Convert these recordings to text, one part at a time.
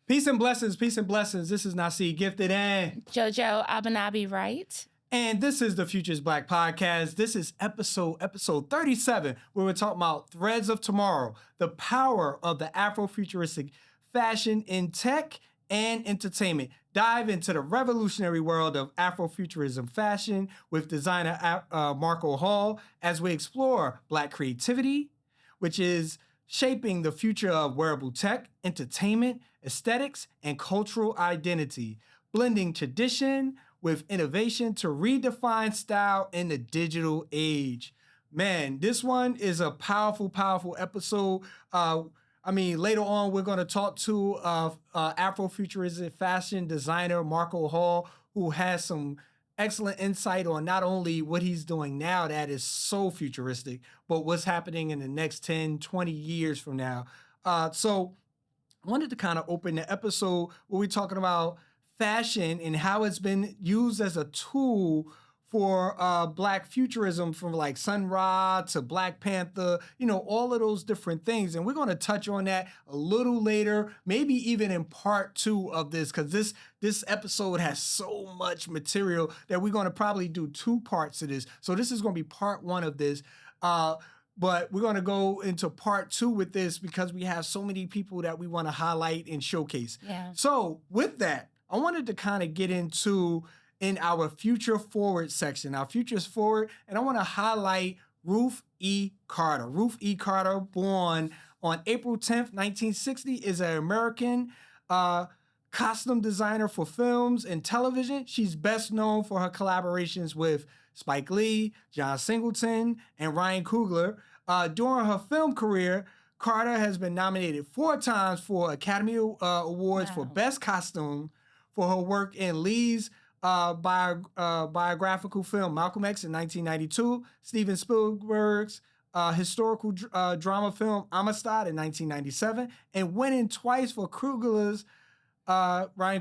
Peace and blessings, peace and blessings. This is Naseed Gifted and Jojo Abanabi Wright. And this is the Phocused Black Podcast. This is episode 37, where we're talking about threads of tomorrow, the power of the Afrofuturistic fashion in tech and entertainment. Dive into the revolutionary world of Afrofuturism fashion with designer Marco Hall as we explore Black creativity, which is shaping the future of wearable tech, entertainment, aesthetics, and cultural identity, blending tradition with innovation to redefine style in the digital age. Man, this one is a powerful episode. Later on, we're going to talk to Afrofuturism fashion designer Marco Hall, who has some excellent insight on not only what he's doing now that is so futuristic, but what's happening in the next 10, 20 years from now. So I wanted to kind of open the episode where we're talking about fashion and how it's been used as a tool for Black futurism, from like Sun Ra to Black Panther, all of those different things. And we're going to touch on that a little later, maybe even in part 2 of this, because this episode has so much material that we're going to probably do 2 parts of this. So this is going to be part 1 of this. But we're going to go into part 2 with this because we have so many people that we want to highlight and showcase. Yeah. So with that, I wanted to kind of get into in our Future Forward section, our Futures Forward, and I want to highlight Ruth E. Carter. Ruth E. Carter, born on April 10th, 1960, is an American costume designer for films and television. She's best known for her collaborations with Spike Lee, John Singleton, and Ryan Coogler. During her film career, Carter has been nominated 4 times for Academy Awards for Best Costume for her work in Lee's biographical film Malcolm X in 1992, Steven Spielberg's historical drama film Amistad in 1997, and winning twice for Ryan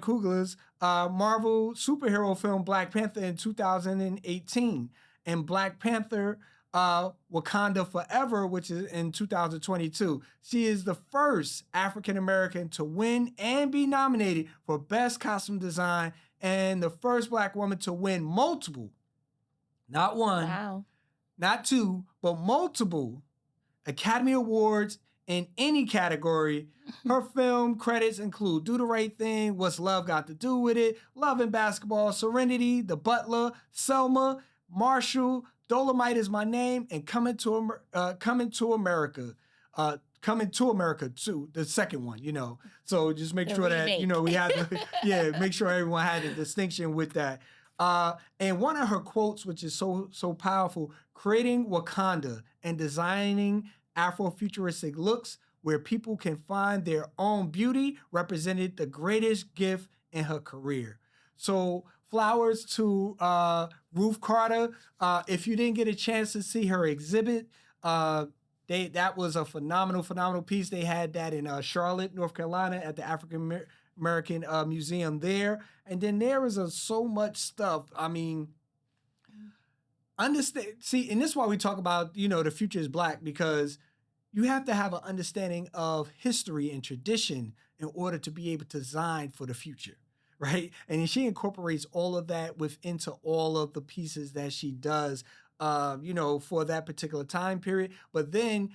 Coogler's Marvel superhero film Black Panther in 2018, and Black Panther Wakanda Forever, which is in 2022. She is the first African American to win and be nominated for Best Costume Design, and the first Black woman to win multiple, not one, not 2, but multiple Academy Awards in any category. Her film credits include Do the Right Thing, What's Love Got to Do with It, Love and Basketball, Serenity, The Butler, Selma, Marshall, Dolomite Is My Name, and Coming to America. Coming to America too, the second one, So just make sure that, we had to, make sure everyone had a distinction with that. And one of her quotes, which is so powerful, creating Wakanda and designing Afrofuturistic looks where people can find their own beauty, represented the greatest gift in her career. So flowers to Ruth Carter. If you didn't get a chance to see her exhibit, that was a phenomenal piece. They had that in Charlotte, North Carolina, at the African American Museum there. And then there is so much stuff. I mean, understand. See, and this is why we talk about, the future is Black, because you have to have an understanding of history and tradition in order to be able to design for the future, right? And she incorporates all of that into all of the pieces that she does, for that particular time period. But then,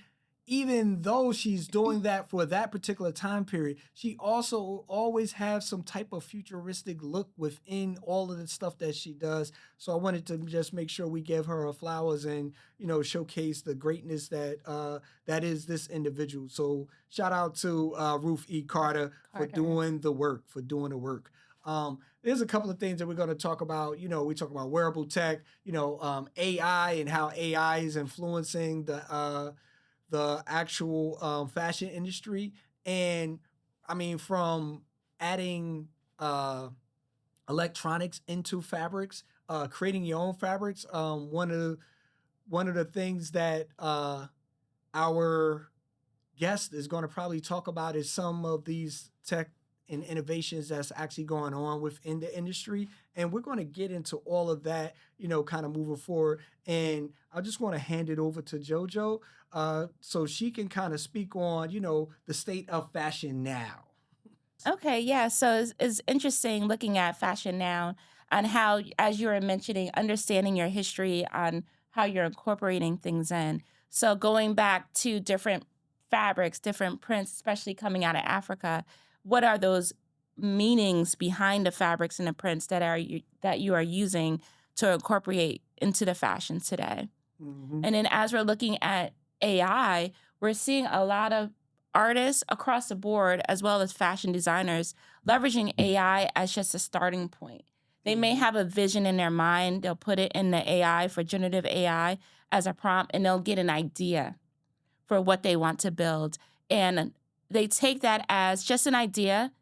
even though she's doing that for that particular time period, she also always has some type of futuristic look within all of the stuff that she does. So I wanted to just make sure we give her flowers and, showcase the greatness that is this individual. So shout out to Ruth E. Carter for doing the work, There's a couple of things that we're going to talk about. We talk about wearable tech, AI and how AI is influencing the actual fashion industry. And I mean, from adding electronics into fabrics, creating your own fabrics. One of the things that our guest is going to probably talk about is some of these tech and innovations that's actually going on within the industry. And we're going to get into all of that, kind of moving forward. And I just want to hand it over to JoJo so she can kind of speak on, the state of fashion now. Okay, yeah. So it's interesting looking at fashion now and how, as you were mentioning, understanding your history on how you're incorporating things in. So going back to different fabrics, different prints, especially coming out of Africa, what are those meanings behind the fabrics and the prints that you are using to incorporate into the fashion today? Hmm. And then as we're looking at AI, we're seeing a lot of artists across the board, as well as fashion designers, leveraging AI as just a starting point. They may Hmm. have a vision in their mind, they'll put it in the AI for generative AI as a prompt, and they'll get an idea for what they want to build. And they take that as just an idea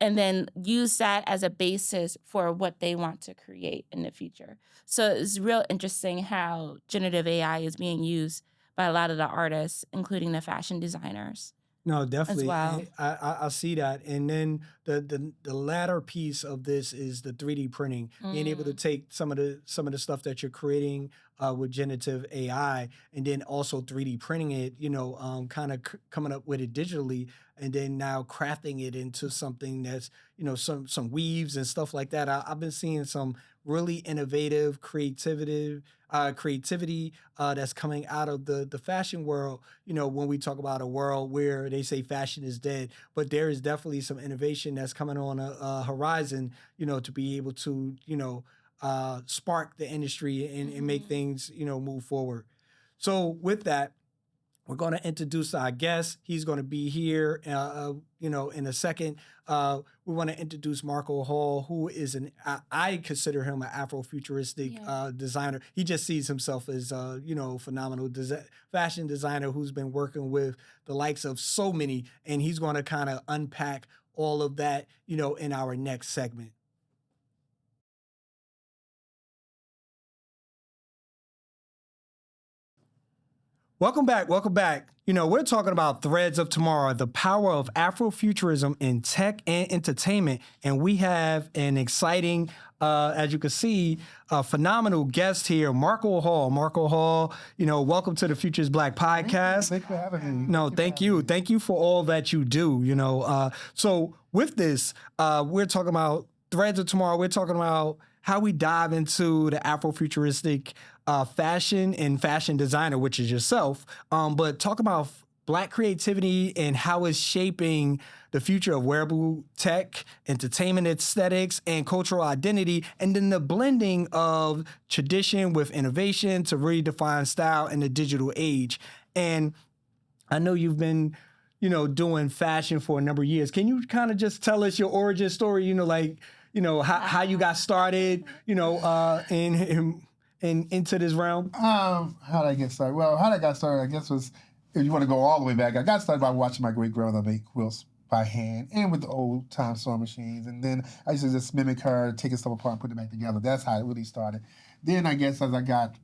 and then use that as a basis for what they want to create in the future. So it's real interesting how generative AI is being used by a lot of the artists, including the fashion designers No, as definitely. well. I see that. And then the latter piece of this is the 3D printing, being able to Mm. take some of the stuff that you're creating with generative AI, and then also 3D printing it, kind of coming up with it digitally, and then now crafting it into something that's, some weaves and stuff like that. I've been seeing some really innovative creativity that's coming out of the fashion world, when we talk about a world where they say fashion is dead, but there is definitely some innovation that's coming on a horizon, to be able to, spark the industry and make Mhm. things, move forward. So with that, we're going to introduce our guest. He's going to be here, in a second. We want to introduce Marco Hall, who is I consider him an Afrofuturistic Yeah. designer. He just sees himself as, phenomenal fashion designer who's been working with the likes of so many, and he's going to kind of unpack all of that, in our next segment. Welcome back. Welcome back. We're talking about Threads of Tomorrow, the power of Afrofuturism in tech and entertainment. And we have an exciting, as you can see, a phenomenal guest here, Marco Hall. Marco Hall, welcome to the Futures Black podcast. Thank you for having me. No, thank you. Thank you for all that you do. So with this, we're talking about Threads of Tomorrow. We're talking about how we dive into the Afrofuturistic fashion and fashion designer, which is yourself. But talk about Black creativity and how it's shaping the future of wearable tech, entertainment aesthetics, and cultural identity, and then the blending of tradition with innovation to redefine style in the digital age. And I know you've been, doing fashion for a number of years. Can you kind of just tell us your origin story? How you got started, in into this realm. How did I get started? Well, how did I get started? I guess was if you want to go all the way back, I got started by watching my great grandmother make quilts by hand and with the old time sewing machines, and then I used to just mimic her, taking stuff apart and putting it back together. That's how it really started. Then I guess as I got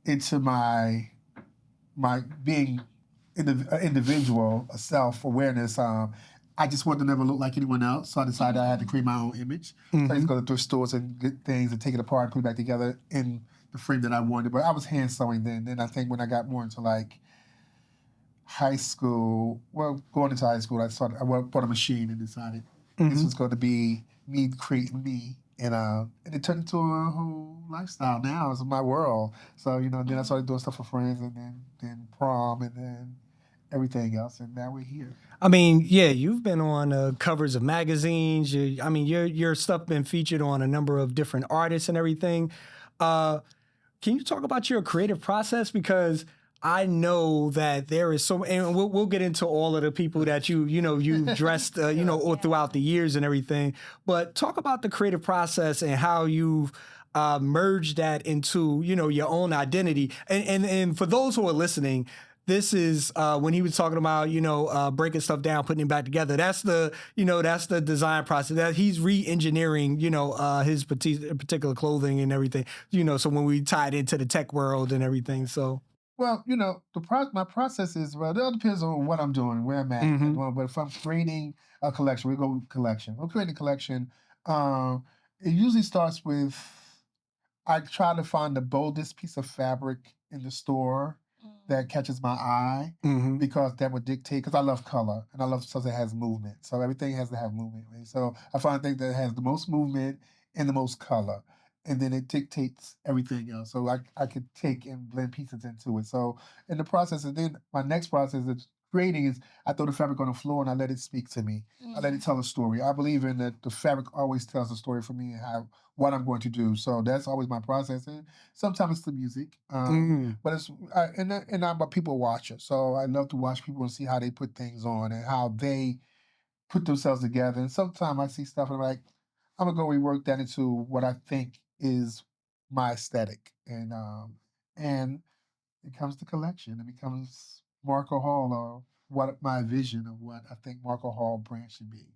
into my being individual, a self awareness. I just wanted to never look like anyone else, so I decided I had to create my own image. So I used to go to thrift stores and get things and take it apart and put it back together in the frame that I wanted. But I was hand sewing then. Then I think when I got more into like high school, well, going into high school, bought a machine and decided this was going to be me creating me. And it turned into a whole lifestyle now. It's my world. So, then I started doing stuff for friends and then prom and then everything else. And now we're here. I mean, yeah, you've been on covers of magazines. Your stuff been featured on a number of different artists and everything. Uh, can you talk about your creative process? Because I know that there is so, and we'll get into all of the people that you've dressed, all throughout the years and everything. But talk about the creative process and how you've merged that into your own identity. And for those who are listening, this is when he was talking about breaking stuff down, putting it back together. That's the design process. That he's re-engineering his particular clothing and everything. So when we tie it into the tech world and everything, so. Well, my process is, well, it all depends on what I'm doing, where I'm at. But if I'm creating a collection, we go with collection. I'm creating a collection. It usually starts with I try to find the boldest piece of fabric in the store that catches my eye because that would dictate, because I love color and I love stuff that has movement. So everything has to have movement. Right? So I find things that has the most movement and the most color. And then it dictates everything else. So I could take and blend pieces into it. So in the process, and then my next process is creating is I throw the fabric on the floor and I let it speak to me. I let it tell a story. I believe in that the fabric always tells a story for me and what I'm going to do. So that's always my process. And sometimes it's the music, but I'm a people watcher. So I love to watch people and see how they put things on and how they put themselves together. And sometimes I see stuff and I'm like, I'm gonna go rework that into what I think is my aesthetic. And it becomes the collection. It becomes Marco Hall or what my vision of what I think Marco Hall brand should be.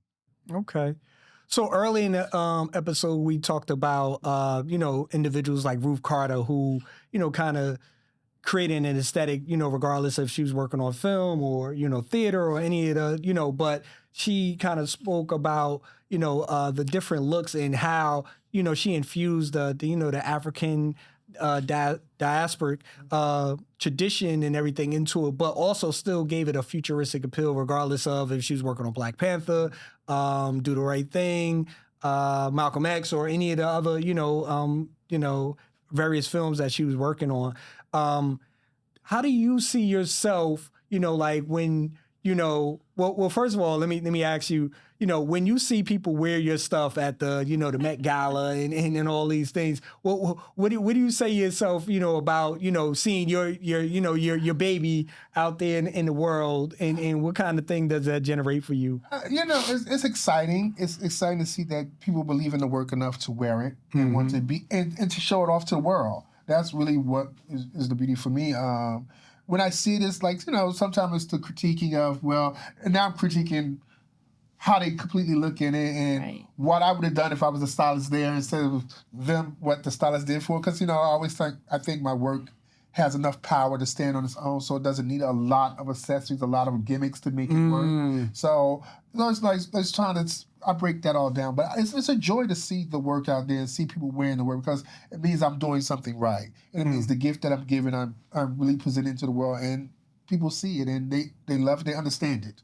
Okay. So early in the episode, we talked about, individuals like Ruth Carter who, kind of creating an aesthetic, regardless if she was working on film or, theater or any of the, but she kind of spoke about, the different looks and how, she infused the African diasporic tradition and everything into it, but also still gave it a futuristic appeal, regardless of if she was working on Black Panther, Do the Right Thing, Malcolm X, or any of the other, various films that she was working on. How do you see yourself, like when, well, first of all, let me ask you, when you see people wear your stuff at the, the Met Gala and all these things, what do you say yourself, about, seeing your baby out there in the world and what kind of thing does that generate for you? It's exciting. It's exciting to see that people believe in the work enough to wear it and want to be, and to show it off to the world. That's really what is the beauty for me. When I see this, like, sometimes it's the critiquing of, and now I'm critiquing how they completely look in it and what I would have done if I was a stylist there instead of them, what the stylist did for it. Because, I think my work has enough power to stand on its own, so it doesn't need a lot of accessories, a lot of gimmicks to make it work. So, it's like, I break that all down. But it's a joy to see the work out there and see people wearing the work because it means I'm doing something right. And it means the gift that I'm giving, I'm really presenting to the world, and people see it and they love it, they understand it.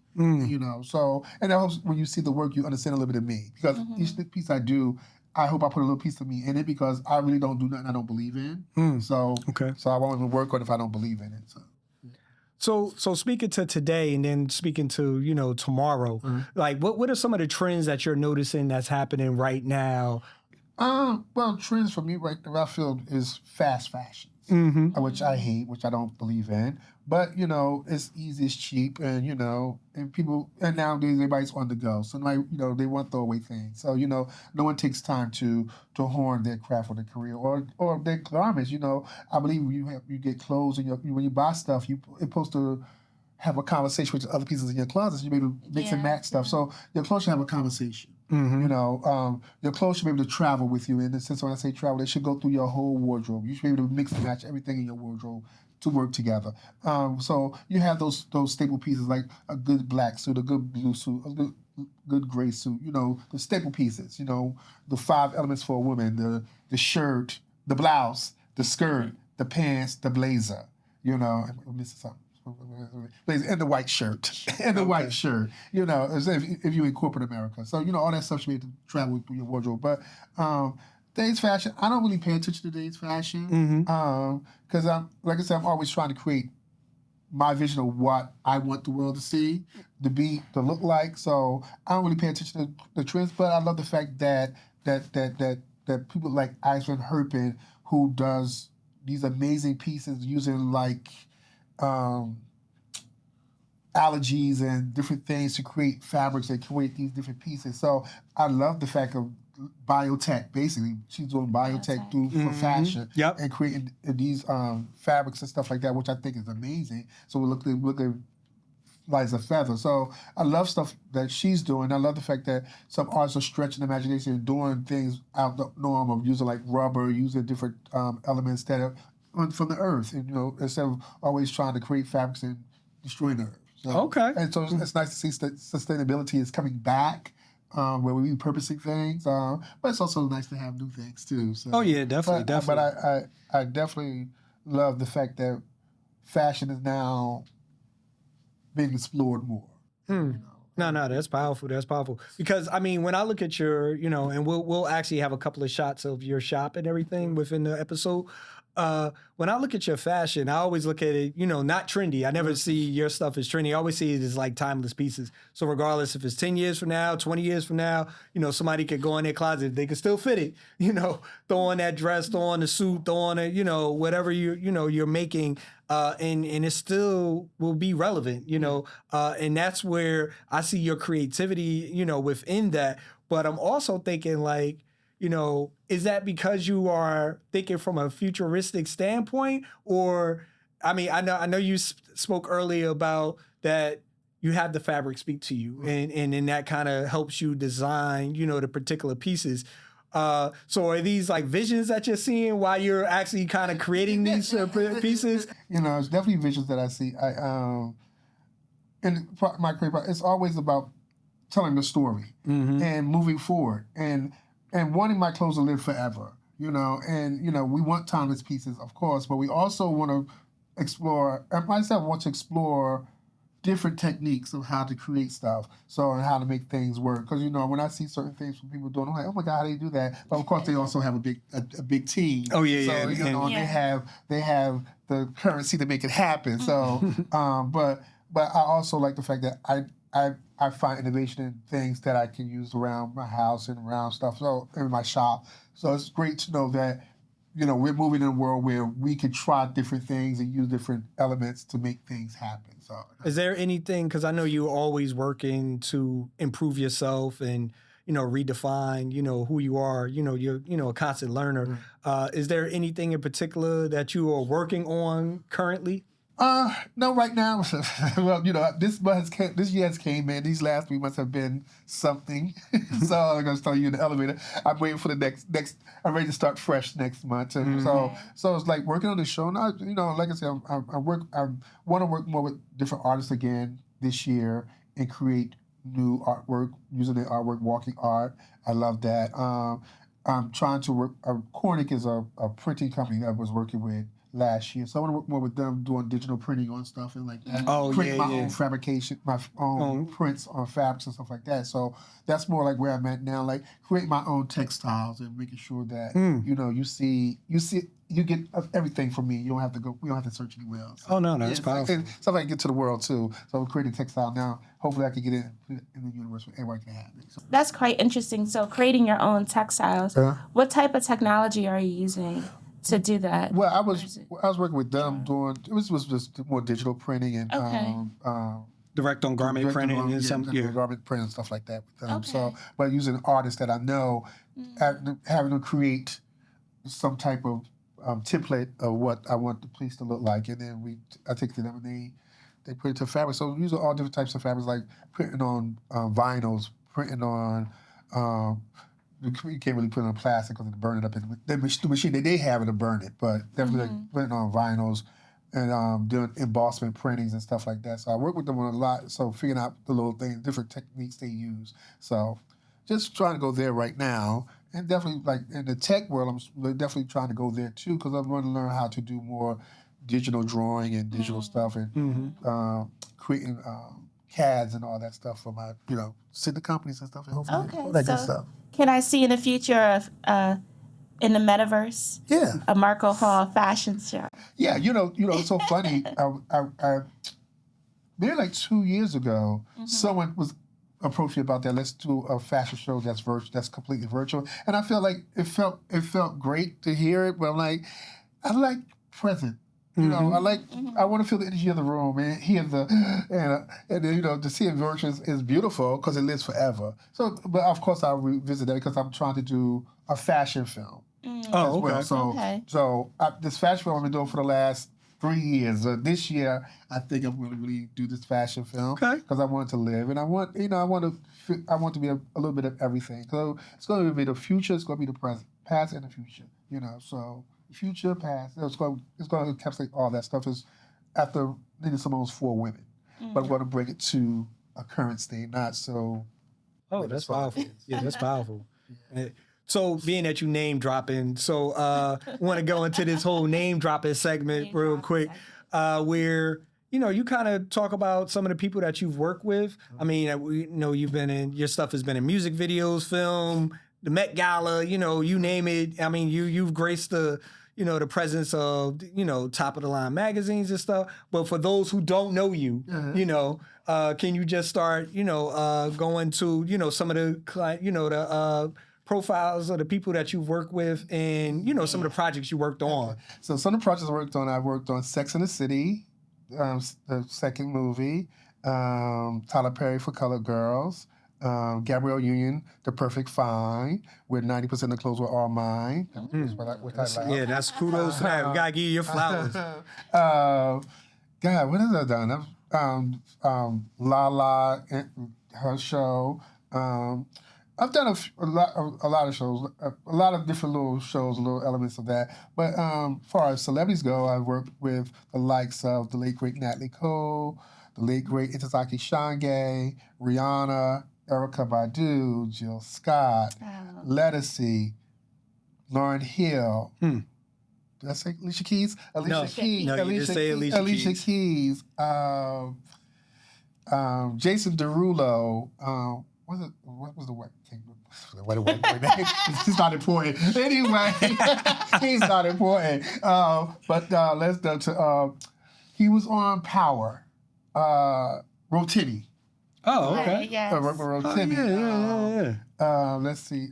So, and it helps when you see the work, you understand a little bit of me. Because each piece I do, I hope I put a little piece of me in it because I really don't do nothing I don't believe in. So I won't even work on it if I don't believe in it. So speaking to today and then speaking to, tomorrow, like what are some of the trends that you're noticing that's happening right now? Well, trends for me right now, I feel, is fast fashion, which I hate, which I don't believe in. But, it's easy, it's cheap, and, and people, and nowadays everybody's on the go. So, they want throwaway things. So, no one takes time to hone their craft or their career or their garments. I believe you get clothes and when you buy stuff, you're supposed to have a conversation with other pieces in your closet. So you be able to mix and match stuff. So your clothes should have a conversation. Your clothes should be able to travel with you. In the sense, when I say travel, they should go through your whole wardrobe. You should be able to mix and match everything in your wardrobe to work together. So you have those staple pieces like a good black suit, a good blue suit, a good gray suit. The staple pieces. The 5 elements for a woman: the shirt, the blouse, the skirt, the pants, the blazer. I'm missing something. And the white shirt, white shirt, as if you're in corporate America. So, all that stuff should be able to travel through your wardrobe. But today's fashion, I don't really pay attention to today's fashion because like I said, I'm always trying to create my vision of what I want the world to see, to look like. So I don't really pay attention to the trends, but I love the fact that people like Iceland Herpin, who does these amazing pieces using allergies and different things to create fabrics and create these different pieces. So I love the fact of biotech, basically. She's doing biotech for fashion and creating these fabrics and stuff like that, which I think is amazing. So we're looking light as a feather. So I love stuff that she's doing. I love the fact that some artists are stretching the imagination and doing things out the norm of using like rubber, using different elements that are from the earth, and instead of always trying to create fabrics and destroying the earth. So, and so it's nice to see sustainability is coming back, where we repurposing things. But it's also nice to have new things too. So, definitely. But I definitely love the fact that fashion is now being explored more. No, that's powerful. That's powerful. Because I mean, when I look at your, and we'll actually have a couple of shots of your shop and everything within the episode. When I look at your fashion, I always look at it, not trendy. I never see your stuff as trendy. I always see it as like timeless pieces. So regardless if it's 10 years from now, 20 years from now, somebody could go in their closet, they could still fit it, throw on that dress, throw on the suit, throw on it, whatever you're making. And it still will be relevant, and that's where I see your creativity, within that. But I'm also thinking like, is that because you are thinking from a futuristic standpoint? Or, I mean, I know you spoke earlier about that you have the fabric speak to you, and then that kind of helps you design, the particular pieces. So are these like visions that you're seeing while you're actually kind of creating these pieces? It's definitely visions that I see. In my career, it's always about telling the story and moving forward and wanting my clothes to live forever. We want timeless pieces, of course, but we also want to explore. And myself want to explore different techniques of how to create stuff, and how to make things work. Because when I see certain things from people doing, I'm like, oh my God, how do you do that? But of course, they also have a big team. Oh yeah, so, they have the currency to make it happen. So, but I also like the fact that I find innovation in things that I can use around my house and around stuff. So in my shop. So it's great to know that we're moving in a world where we can try different things and use different elements to make things happen. So, is there anything, because I know you're always working to improve yourself and, redefine, who you are, you're a constant learner. Is there anything in particular that you are working on currently? No, right now, well, this year has came in. These last 3 months have been something. So I'm going to start you in the elevator. I'm waiting for the next, I'm ready to start fresh next month. And so it's like working on the show. Now, like I said, I want to work more with different artists again this year and create new artwork, using the artwork, walking art. I love that. I'm trying to work, Cornick is a printing company that I was working with last year. So I want to work more with them doing digital printing on stuff and like that. Create my own fabrication, my own prints on fabrics and stuff like that. So that's more like where I'm at now, like create my own textiles and making sure that, you get everything from me. We don't have to search anywhere else. So, That's powerful. And stuff I can get to the world too. So I'm creating textile now. Hopefully I can get it in the universe where everyone can have it. So. That's quite interesting. So creating your own textiles. What type of technology are you using to do that? Well, I was working with them doing it was just more digital printing and direct on garment printing and garment printing and stuff like that with them. So, but using artists that I know, having them create some type of template of what I want the piece to look like, and then I take to them and they put it to fabric. So using all different types of fabrics, like printing on vinyls, printing on. You can't really put it on plastic because it'll burn it up in the machine that they have, it'll burn it. But definitely like putting on vinyls and doing embossment printings and stuff like that. So I work with them on a lot. So figuring out the little things, different techniques they use. So just trying to go there right now. And definitely like in the tech world, I'm definitely trying to go there too because I'm going to learn how to do more digital drawing and digital stuff and creating CADs and all that stuff for my, send the companies and stuff and hopefully all that good stuff. Can I see in the future of in the metaverse? Yeah. A Marco Hall fashion show. Yeah, it's so funny. I maybe like 2 years ago, someone was approached me about that. Let's do a fashion show that's completely virtual. And I feel like it felt great to hear it, but I'm like, I like present. I want to feel the energy of the room and hear and to see it virtual is beautiful because it lives forever. So, but of course I'll revisit that because I'm trying to do a fashion film as well. So this fashion film I've been doing for the last 3 years. This year I think I'm going to really do this fashion film because I want it to live and I want to be a little bit of everything. So it's going to be the future, it's going to be the present, past, and the future. So. Future, past, it's going to encapsulate all that stuff. Is after Nina Simone's 4 women, but I'm going to bring it to a current state, not so. Oh, that's powerful. Yeah, that's powerful. So, being that you name dropping, I want to go into this whole name dropping segment real quick. where you kind of talk about some of the people that you've worked with. I mean, we know your stuff has been in music videos, film, the Met Gala, you name it. I mean, you've graced the presence of, top of the line magazines and stuff. But for those who don't know you, can you just start, going to, some of the, the profiles of the people that you've worked with and, some of the projects you worked on? So some of the projects I worked on Sex and the City, the second movie, Tyler Perry for Colored Girls, Gabrielle Union, The Perfect Fine, where 90% of the clothes were all mine. That's kudos to that. We gotta give you your flowers. God, what have I done? Lala, her show. I've done a lot of shows, a lot of different little shows, little elements of that. But as far as celebrities go, I worked with the likes of the late, great Natalie Cole, the late, great Itazaki Shange, Rihanna, Erykah Badu, Jill Scott, Lettucey, Lauryn Hill. Did I say Alicia Keys? Alicia Keys. No, you just say Alicia Keys. Jason Derulo. What was the white king? What name? He's not important. Anyway, he's not important. But let's go to. He was on Power. Rotimi. Oh, okay. Yes. Rotimi. Yeah. Let's see.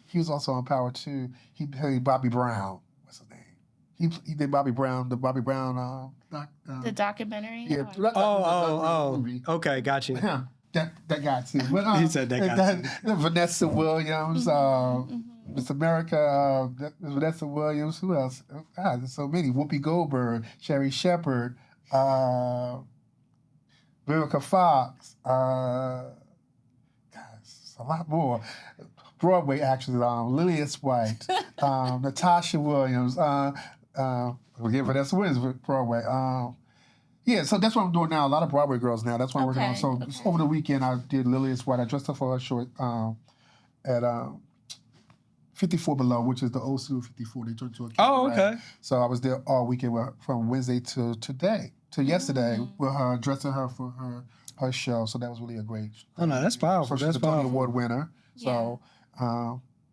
He was also on Power too. He played Bobby Brown. What's his name? He did Bobby Brown. The Bobby Brown. The documentary. Yeah. Movie. Okay, gotcha. Yeah. That guy too. But, he said that guy too. Vanessa Williams, Miss America, Vanessa Williams. Who else? There's so many. Whoopi Goldberg, Sherry Shepherd, Vivica Fox. It's a lot more. Broadway actors, Lillian White, Natasha Williams. We'll give Vanessa Williams with Broadway. Yeah, so that's what I'm doing now. A lot of Broadway girls now. That's what I'm working on. So over the weekend, I did Lillian White. I dressed up for her short at 54 Below, which is the old Studio 54. They turned to a cabaret. Oh, okay. So I was there all weekend from Wednesday to yesterday with her, dressing her for her show. So that was really a great. Oh no, that's powerful. So she's a Tony Award winner. So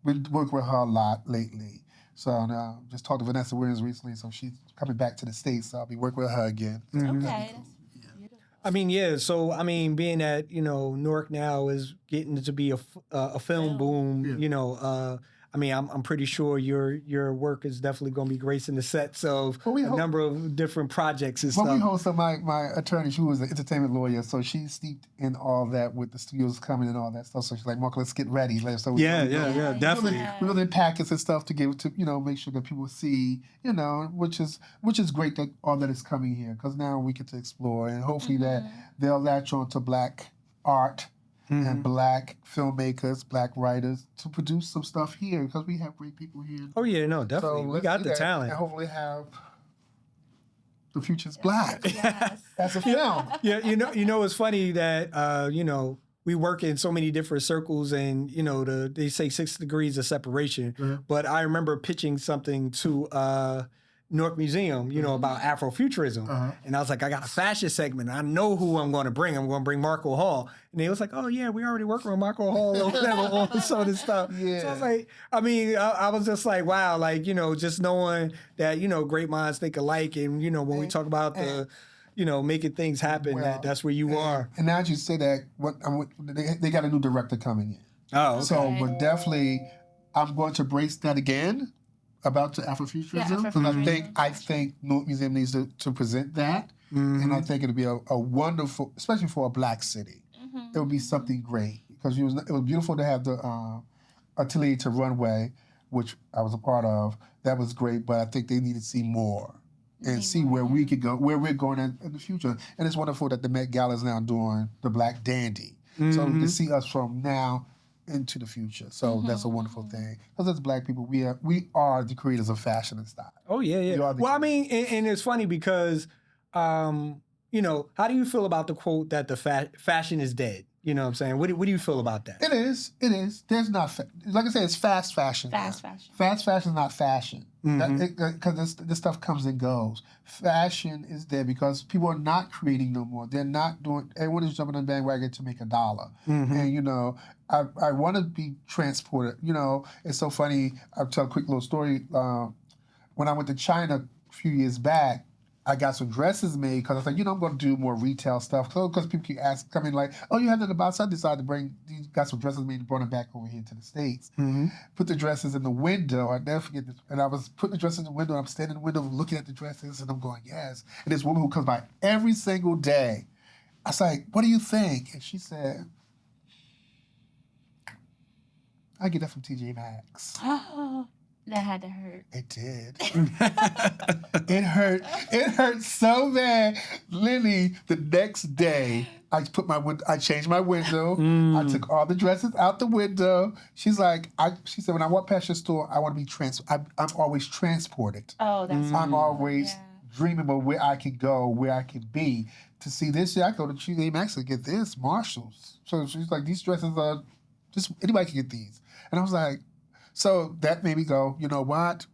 we worked with her a lot lately. So just talked to Vanessa Williams recently, so she's coming back to the States, so I'll be working with her again. Okay, that's beautiful. I mean, yeah. So I mean, being that Newark now is getting to be a film boom. Yeah. I mean, I'm pretty sure your work is definitely going to be gracing the sets of a number of different projects and stuff. Well, we host my attorney, she was an entertainment lawyer, so she's steeped in all that with the studios coming and all that stuff. So she's like, Mark, let's get ready. So Definitely. We're building packets and stuff to give to make sure that people see, which is great that all that is coming here, because now we get to explore, and hopefully that they'll latch on to Black art. And Black filmmakers, Black writers to produce some stuff here, because we have great people here. Oh yeah, no, definitely. We got the talent. And hopefully have The Future's Black. Yes. That's a film. Yeah, it's funny that we work in so many different circles, and they say 6 degrees of separation. But I remember pitching something to Newark Museum, about Afrofuturism. And I was like, I got a fashion segment. I know who I'm going to bring. I'm going to bring Marco Hall. And they was like, oh, yeah, we already working with Marco Hall or whatever on some of this stuff. Yeah. So I was like, I was just like, wow, just knowing that, great minds think alike. And, when we talk about making things happen, that's where you are. And now that you say that, they got a new director coming in. Oh, okay. So, but definitely, I'm going to brace that again. About the Afrofuturism, because I think Newark Museum needs to present that, and I think it'll be a wonderful, especially for a Black city. It would be something great, because it was beautiful to have the Atelier to Runway, which I was a part of. That was great, but I think they need to see more and see where we could go, where we're going in the future. And it's wonderful that the Met Gala is now doing the Black Dandy, so we can see us from now into the future. So that's a wonderful thing. Because as Black people, we are the creators of fashion and style. Oh, yeah. Well, I mean, and it's funny because, how do you feel about the quote that the fashion is dead? You know what I'm saying? What do you feel about that? It is. There's not, like I said, it's fast fashion. Fast fashion. Fast fashion is not fashion. Mm-hmm. Because this stuff comes and goes. Fashion is there because people are not creating no more. They're not doing, everyone is jumping on the bandwagon to make $1. Mm-hmm. And, you know, I want to be transported. You know, it's so funny. I'll tell a quick little story. When I went to China a few years back, I got some dresses made because I was like, you know, I'm going to do more retail stuff. Because people keep coming like, oh, you have that about, so I decided to got some dresses made and brought them back over here to the States. Mm-hmm. Put the dresses in the window. I'll never forget this. And I was putting the dresses in the window. I'm standing in the window looking at the dresses and I'm going, yes. And this woman who comes by every single day, I was like, what do you think? And she said, I get that from TJ Maxx. Oh, that had to hurt. It did. It hurt. It hurt so bad. Literally, the next day, I changed my window. I took all the dresses out the window. She said, when I walk past your store, I want to be I'm always transported. Oh, that's I'm always dreaming about where I can go, where I can be. To see this year, I go to TJ Maxx to get this, Marshalls. So she's like, these dresses are, just anybody can get these. And I was like, so that made me go, you know what?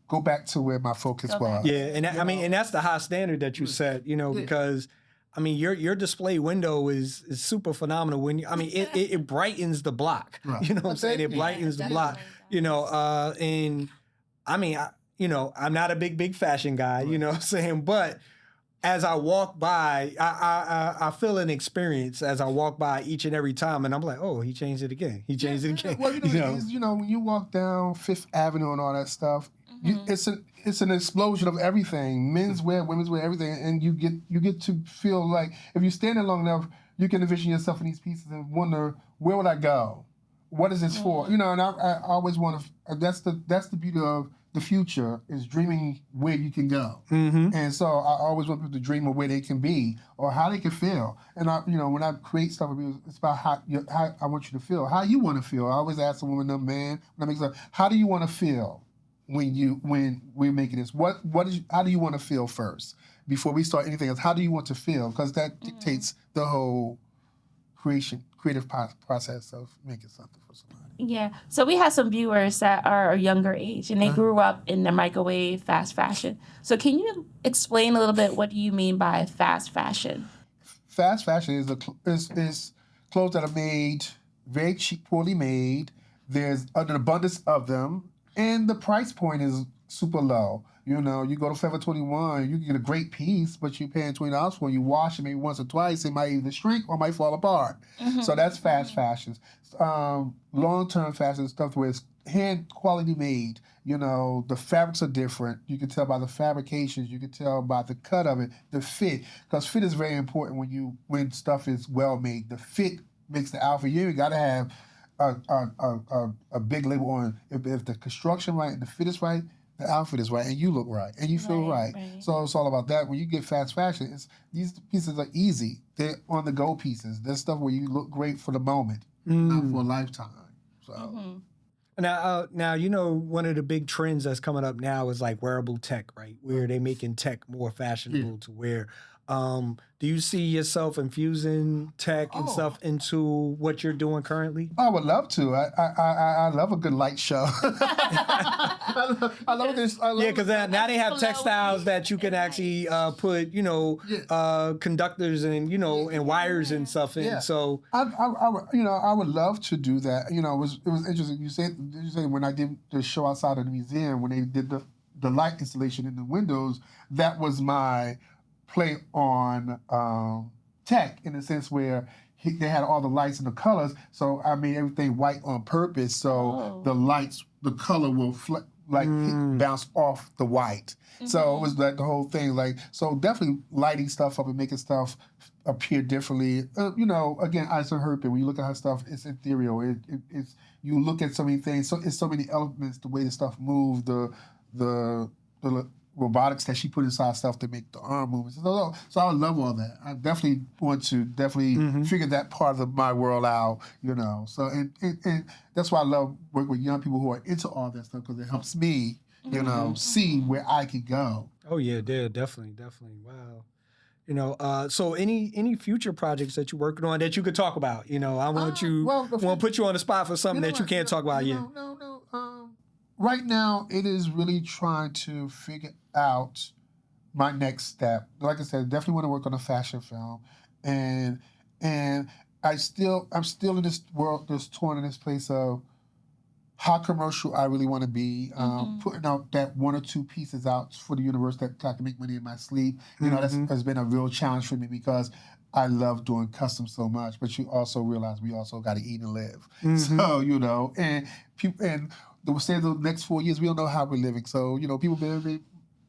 Go back to where my focus was. Yeah, and and that's the high standard that you set, you know, because I mean your display window is super phenomenal when it brightens the block. Right. You know what I'm saying? It brightens the block. You know, and I mean, I'm not a big fashion guy, you know what I'm saying? But as I walk by, I feel an experience as I walk by each and every time, and I'm like, oh, he changed it again. He changed it again. Well, when you walk down Fifth Avenue and all that stuff, it's an explosion of everything: men's wear, women's wear, everything, and you get to feel like if you stand there long enough, you can envision yourself in these pieces and wonder, where would I go? What is this for? You know, and I always want to. That's the beauty of the future, is dreaming where you can go. Mm-hmm. And so I always want people to dream of where they can be or how they can feel. And when I create stuff, it's about how I want you to feel, how you want to feel. I always ask a woman, a man, when I make stuff, how do you want to feel when we're making this? How do you want to feel first before we start anything else? How do you want to feel? Because that dictates the whole creative process of making something for somebody. Yeah. So we have some viewers that are a younger age and they grew up in the microwave fast fashion. So can you explain a little bit, what do you mean by fast fashion? Fast fashion is clothes that are made very cheap, poorly made. There's an abundance of them, and the price point is super low. You know, you go to Forever 21, you can get a great piece, but you're paying $20 for it. You wash it maybe once or twice, it might either shrink or might fall apart. Mm-hmm. So that's fast fashion. Long-term fashion stuff where it's hand quality made. You know, the fabrics are different. You can tell by the fabrications. You can tell by the cut of it, the fit. Because fit is very important when stuff is well made. The fit makes the outfit. You got to have a big label on. If the construction right and the fit is right, the outfit is right, and you look right, and you feel right. So it's all about that. When you get fast fashion, these pieces are easy. They're on-the-go pieces. They're stuff where you look great for the moment, not for a lifetime. So now one of the big trends that's coming up now is like wearable tech, right? Where they're making tech more fashionable to wear. Do you see yourself infusing tech and stuff into what you're doing currently? I would love to. I love a good light show. I love this. Because now they have textiles that you can actually put, conductors and and wires and stuff in. Yeah. So I would love to do that. You know, it was interesting. You said when I did the show outside of the museum, when they did the light installation in the windows, that was my play on tech, in a sense where they had all the lights and the colors, so I made everything white on purpose, so the lights, the color will bounce off the white. Mm-hmm. So it was like the whole thing, so definitely lighting stuff up and making stuff appear differently. Again, Isa Herpin, when you look at her stuff, it's ethereal. It's you look at so many things, so it's so many elements, the way the stuff moves, the robotics that she put inside stuff to make the arm movements. So I love all that. I definitely want to figure that part of my world out, So and that's why I love working with young people who are into all that stuff, because it helps me, see where I could go. Oh yeah, definitely. Wow. You know, so any future projects that you're working on that you could talk about? You know, I want to put you on the spot for something that you can't talk about yet. No. Right now, it is really trying to figure out my next step. Like I said, definitely want to work on a fashion film, and I'm still in this world, this torn in this place of how commercial I really want to be, putting out that one or two pieces out for the universe that I can make money in my sleep. You know, that's been a real challenge for me because I love doing custom so much, but you also realize we also got to eat and live. So, you know, and people, and they will say the next 4 years, we don't know how we're living. So, you know, people very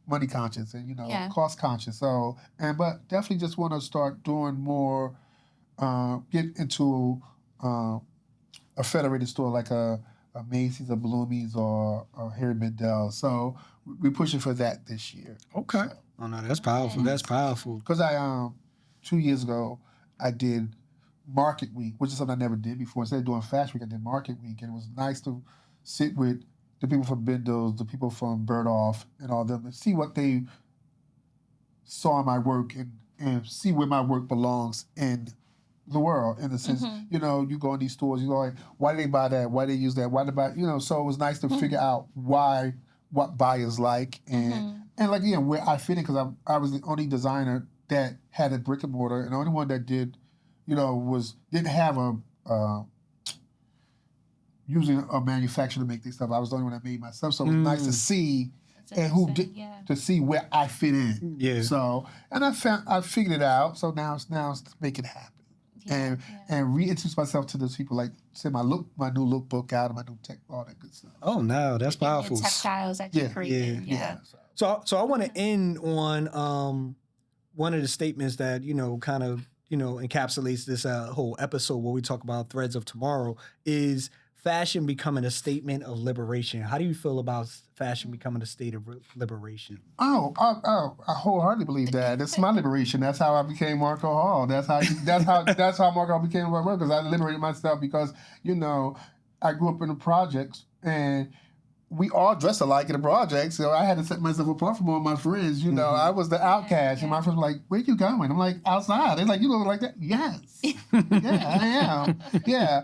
money conscious and, you know, cost conscious. So, but definitely just want to start doing more, get into a federated store like a Macy's, a Bloomies, or Harry Bendel. So we're pushing for that this year. Okay. So, oh no, that's powerful. That's powerful. Because I 2 years ago I did Market Week, which is something I never did before. Instead of doing Fashion Week, I did Market Week, and it was nice to sit with the people from Bendel's, the people from Bergdorf, and all them, and see what they saw in my work and see where my work belongs in the world, in the sense, you know, you go in these stores, you go like, why do they buy that? Why do they use that? Why do they buy, you know, so it was nice to figure out what buyers like, and like, yeah, where I fit in, because I was the only designer that had a brick and mortar, and the only one that did, you know, didn't have using a manufacturer to make these stuff. I was the only one that made myself, so it was nice to see to see where I fit in. Yeah. So, and I figured it out. So now it's make it happen. And reintroduce myself to those people, like send my new lookbook out, and my new tech, all that good stuff. Oh no, that's powerful. Textiles that you create. Yeah. So I want to end on one of the statements that, you know, kind of, you know, encapsulates this whole episode where we talk about threads of tomorrow, is fashion becoming a statement of liberation. How do you feel about fashion becoming a state of liberation? I wholeheartedly believe that. It's my liberation. That's how I became Marco Hall. That's how Marco Hall became what I was, because I liberated myself, because, you know, I grew up in the projects, and we all dress alike in the projects, so I had to set myself apart from all my friends. You know, I was the outcast, and my friends were like, "Where you going?" I'm like, "Outside." They're like, "You look like that?" Yes. Yeah, I am. Yeah.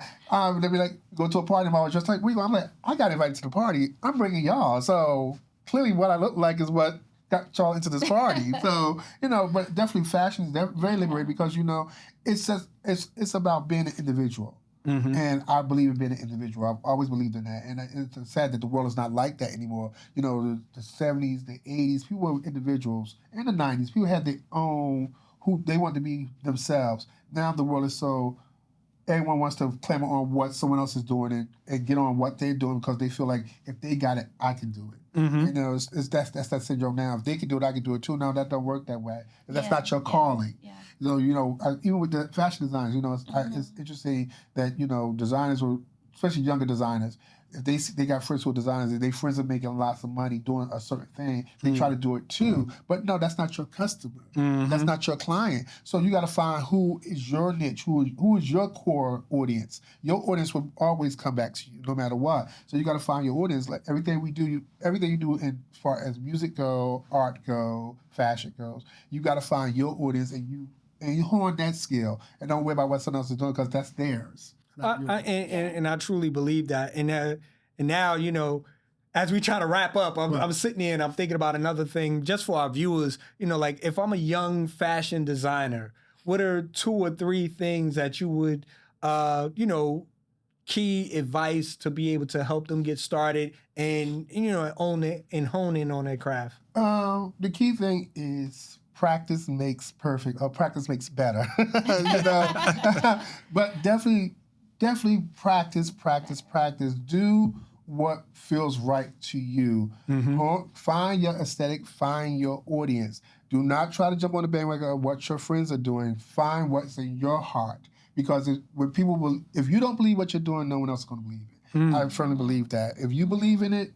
They'd be like, go to a party, and I was just like, "Where you going?" I'm like, "I got invited to the party. I'm bringing y'all." So clearly, what I look like is what got y'all into this party. So, you know, but definitely fashion is very liberating, because, you know, it's about being an individual. And I believe in being an individual. I've always believed in that. And it's sad that the world is not like that anymore. You know, the 70s, the 80s, people were individuals. And the 90s, people had their own, who they wanted to be themselves. Now the world is so, everyone wants to clamor on what someone else is doing and get on what they're doing, because they feel like if they got it, I can do it. You know, that's that syndrome now. If they can do it, I can do it too. No, that don't work that way. That's not your calling. So, you know, even with the fashion designers, you know, it's interesting that, you know, designers, especially younger designers, if they got friends with designers and they friends are making lots of money doing a certain thing, they try to do it too. But no, that's not your customer. That's not your client. So you got to find who is your niche, who is your core audience. Your audience will always come back to you no matter what. So you got to find your audience. Like everything you do in as far as music go, art go, fashion goes, you got to find your audience, and you hone that skill, and don't worry about what someone else is doing, because that's theirs. And I truly believe that. And now, you know, as we try to wrap up, I'm sitting here and I'm thinking about another thing just for our viewers. You know, like if I'm a young fashion designer, what are 2 or 3 things that you would, you know, key advice to be able to help them get started and you know, own it and hone in on their craft? The key thing is practice makes perfect, or practice makes better. You know, but definitely practice. Do what feels right to you. Find your aesthetic, find your audience. Do not try to jump on the bandwagon of what your friends are doing. Find what's in your heart. Because if you don't believe what you're doing, no one else is going to believe it. I firmly believe that. If you believe in it,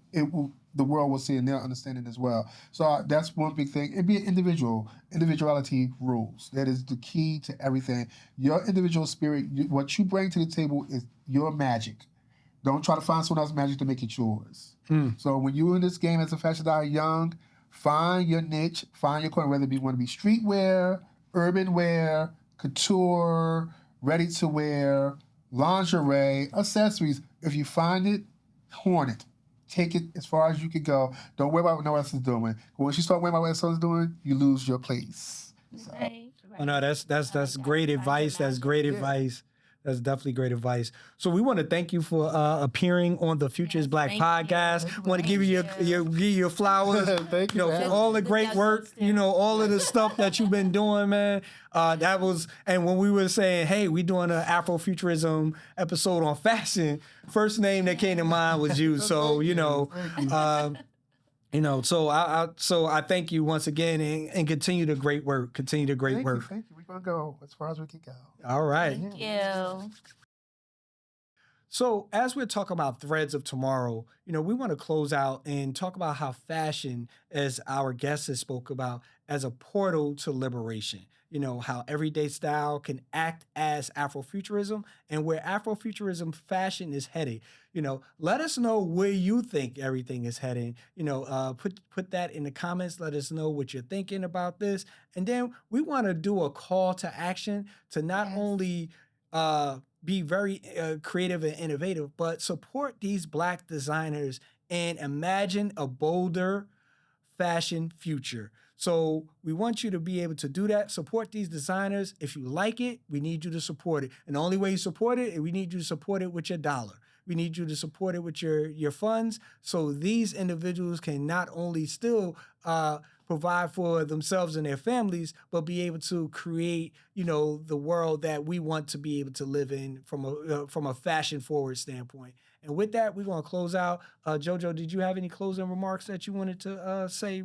the world will see it, and they'll understand it as well. So that's one big thing. And be an individual. Individuality rules. That is the key to everything. Your individual spirit, what you bring to the table is your magic. Don't try to find someone else's magic to make it yours. So when you're in this game as a fashion designer young, find your niche, find your corner, whether you want to be streetwear, urban wear, couture, ready to wear, lingerie, accessories. If you find it, horn it. Take it as far as you can go. Don't worry about what no one else is doing. Once you start worrying about what else is doing, you lose your place. So. Right. Oh no, that's great advice. That's great advice. That's definitely great advice. So we want to thank you for appearing on the Futures Black podcast. Want to give you your flowers. Thank you. For all the great work. All of the stuff that you've been doing, man. That was, and when we were saying, hey, we doing an Afrofuturism episode on fashion, first name that came to mind was you. So so I thank you once again and continue the great work. Continue the great work. Thank you. We're gonna go as far as we can go. All right. Thank you. So as we're talking about threads of tomorrow, we want to close out and talk about how fashion, as our guest has spoke about, as a portal to liberation. How everyday style can act as Afrofuturism and where Afrofuturism fashion is headed. Let us know where you think everything is heading. Put that in the comments. Let us know what you're thinking about this. And then we want to do a call to action to not only be very creative and innovative, but support these Black designers and imagine a bolder fashion future. So we want you to be able to do that. Support these designers. If you like it, we need you to support it. And the only way you support it, we need you to support it with your dollar. We need you to support it with your funds so these individuals can not only still provide for themselves and their families, but be able to create, the world that we want to be able to live in from a fashion forward standpoint. And with that, we're going to close out. JoJo, did you have any closing remarks that you wanted to say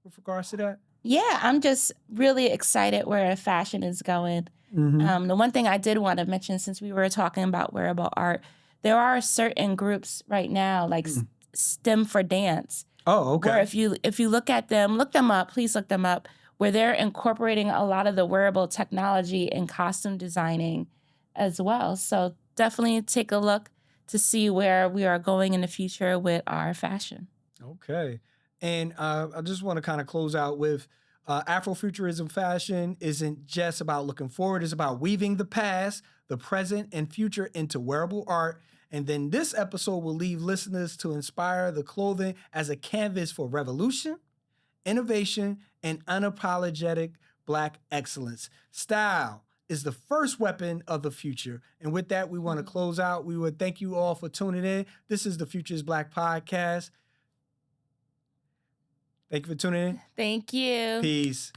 with regards to that? Yeah, I'm just really excited where fashion is going. Mm-hmm. The one thing I did want to mention, since we were talking about wearable art, there are certain groups right now, like STEM for Dance. Oh, okay. Where if you look at them, look them up, please look them up, where they're incorporating a lot of the wearable technology and costume designing as well. So definitely take a look to see where we are going in the future with our fashion. Okay. And I just want to kind of close out with Afrofuturism fashion isn't just about looking forward. It's about weaving the past, the present, and future into wearable art. And then this episode will leave listeners to inspire the clothing as a canvas for revolution, innovation, and unapologetic Black excellence. Style is the first weapon of the future. And with that, we want to close out. We would thank you all for tuning in. This is the Futures Black podcast. Thank you for tuning in. Thank you. Peace.